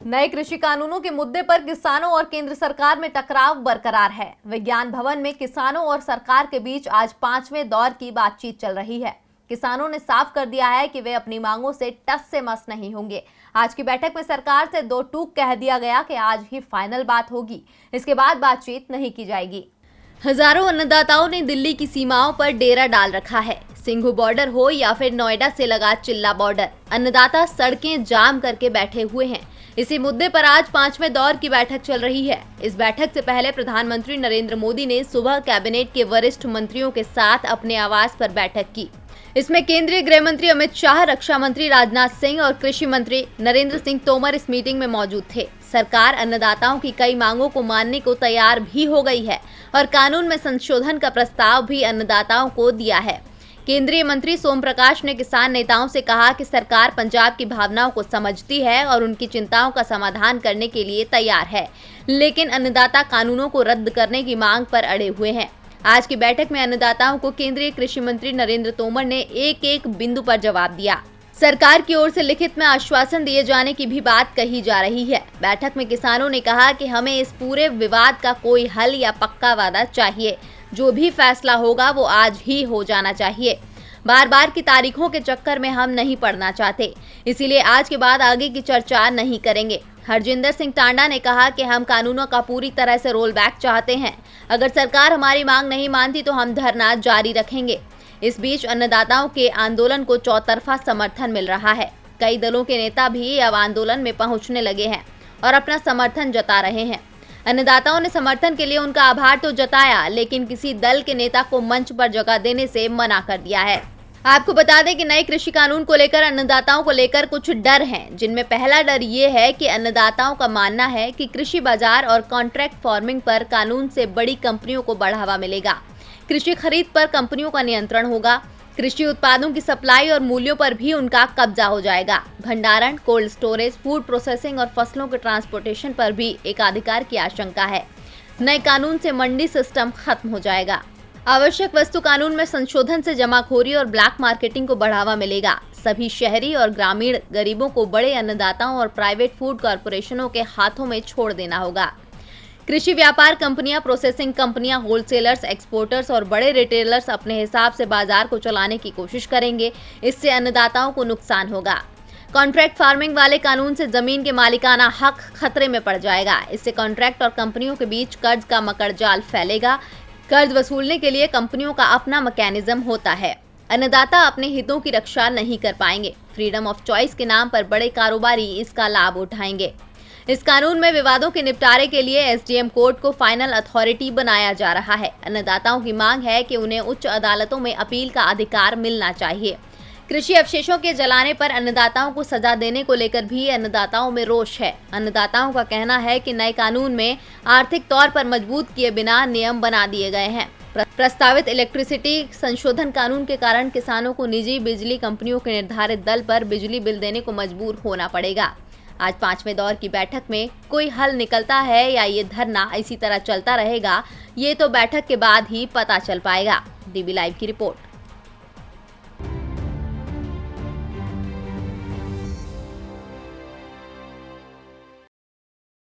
नए कृषि कानूनों के मुद्दे पर किसानों और केंद्र सरकार में टकराव बरकरार है। विज्ञान भवन में किसानों और सरकार के बीच आज 5वें दौर की बातचीत चल रही है। किसानों ने साफ कर दिया है कि वे अपनी मांगों से टस से मस नहीं होंगे। आज की बैठक में सरकार से दो टूक कह दिया गया कि आज ही फाइनल बात होगी, इसके बाद बातचीत नहीं की जाएगी। हजारों अन्नदाताओं ने दिल्ली की सीमाओं पर डेरा डाल रखा है। सिंघू बॉर्डर हो या फिर नोएडा से लगा चिल्ला बॉर्डर, अन्नदाता सड़कें जाम करके बैठे हुए हैं। इसी मुद्दे पर आज 5वें दौर की बैठक चल रही है। इस बैठक से पहले प्रधानमंत्री नरेंद्र मोदी ने सुबह कैबिनेट के वरिष्ठ मंत्रियों के साथ अपने आवास पर बैठक की। इसमें केंद्रीय गृह मंत्री अमित शाह, रक्षा मंत्री राजनाथ सिंह और कृषि मंत्री नरेंद्र सिंह तोमर इस मीटिंग में मौजूद थे। सरकार अन्नदाताओं की कई मांगों को मानने को तैयार भी हो गई है और कानून में संशोधन का प्रस्ताव भी अन्नदाताओं को दिया है। केंद्रीय मंत्री सोम प्रकाश ने किसान नेताओं से कहा कि सरकार पंजाब की भावनाओं को समझती है और उनकी चिंताओं का समाधान करने के लिए तैयार है, लेकिन अन्नदाता कानूनों को रद्द करने की मांग पर अड़े हुए हैं। आज की बैठक में अन्नदाताओं को केंद्रीय कृषि मंत्री नरेंद्र तोमर ने एक एक बिंदु पर जवाब दिया। सरकार की ओर से लिखित में आश्वासन दिए जाने की भी बात कही जा रही है। बैठक में किसानों ने कहा कि हमें इस पूरे विवाद का कोई हल या पक्का वादा चाहिए। जो भी फैसला होगा वो आज ही हो जाना चाहिए। बार बार की तारीखों के चक्कर में हम नहीं पड़ना चाहते, इसीलिए आज के बाद आगे की चर्चा नहीं करेंगे। हरजिंदर सिंह टांडा ने कहा कि हम कानूनों का पूरी तरह से रोल बैक चाहते हैं। अगर सरकार हमारी मांग नहीं मानती तो हम धरना जारी रखेंगे। इस बीच अन्नदाताओं के आंदोलन को चौतरफा समर्थन मिल रहा है। कई दलों के नेता भी अब आंदोलन में पहुंचने लगे हैं और अपना समर्थन जता रहे हैं। अन्नदाताओं ने समर्थन के लिए उनका आभार तो जताया, लेकिन किसी दल के नेता को मंच पर जगह देने से मना कर दिया है। आपको बता दें कि नए कृषि कानून को लेकर अन्नदाताओं को लेकर कुछ डर हैं, जिनमें पहला डर ये है कि अन्नदाताओं का मानना है कि कृषि बाजार और कॉन्ट्रैक्ट फार्मिंग पर कानून से बड़ी कंपनियों को बढ़ावा मिलेगा। कृषि खरीद पर कंपनियों का नियंत्रण होगा। कृषि उत्पादों की सप्लाई और मूल्यों पर भी उनका कब्जा हो जाएगा। भंडारण, कोल्ड स्टोरेज, फूड प्रोसेसिंग और फसलों के ट्रांसपोर्टेशन पर भी एकाधिकार की आशंका है। नए कानून से मंडी सिस्टम खत्म हो जाएगा। आवश्यक वस्तु कानून में संशोधन से जमाखोरी और ब्लैक मार्केटिंग को बढ़ावा मिलेगा। सभी शहरी और ग्रामीण गरीबों को बड़े अन्नदाताओं और प्राइवेट फूड कॉरपोरेशनों के हाथों में छोड़ देना होगा। कृषि व्यापार कंपनियां, प्रोसेसिंग कंपनियां, होलसेलर्स, एक्सपोर्टर्स और बड़े रिटेलर्स अपने हिसाब से बाजार को चलाने की कोशिश करेंगे। इससे अन्नदाताओं को नुकसान होगा। कॉन्ट्रैक्ट फार्मिंग वाले कानून से जमीन के मालिकाना हक खतरे में पड़ जाएगा। इससे कॉन्ट्रैक्ट और कंपनियों के बीच कर्ज का मकड़जाल फैलेगा। कर्ज वसूलने के लिए कंपनियों का अपना मैकेनिज्म होता है। अन्नदाता अपने हितों की रक्षा नहीं कर पाएंगे। फ्रीडम ऑफ चॉइस के नाम पर बड़े कारोबारी इसका लाभ उठाएंगे। इस कानून में विवादों के निपटारे के लिए एसडीएम कोर्ट को फाइनल अथॉरिटी बनाया जा रहा है। अन्नदाताओं की मांग है कि उन्हें उच्च अदालतों में अपील का अधिकार मिलना चाहिए। कृषि अवशेषों के जलाने पर अन्नदाताओं को सजा देने को लेकर भी अन्नदाताओं में रोष है। अन्नदाताओं का कहना है कि नए कानून में आर्थिक तौर पर मजबूत किए बिना नियम बना दिए गए हैं। प्रस्तावित इलेक्ट्रिसिटी संशोधन कानून के कारण किसानों को निजी बिजली कंपनियों के निर्धारित दर पर बिजली बिल देने को मजबूर होना पड़ेगा। आज 5वें दौर की बैठक में कोई हल निकलता है या ये धरना इसी तरह चलता रहेगा, ये तो बैठक के बाद ही पता चल पाएगा। डीबी लाइव की रिपोर्ट।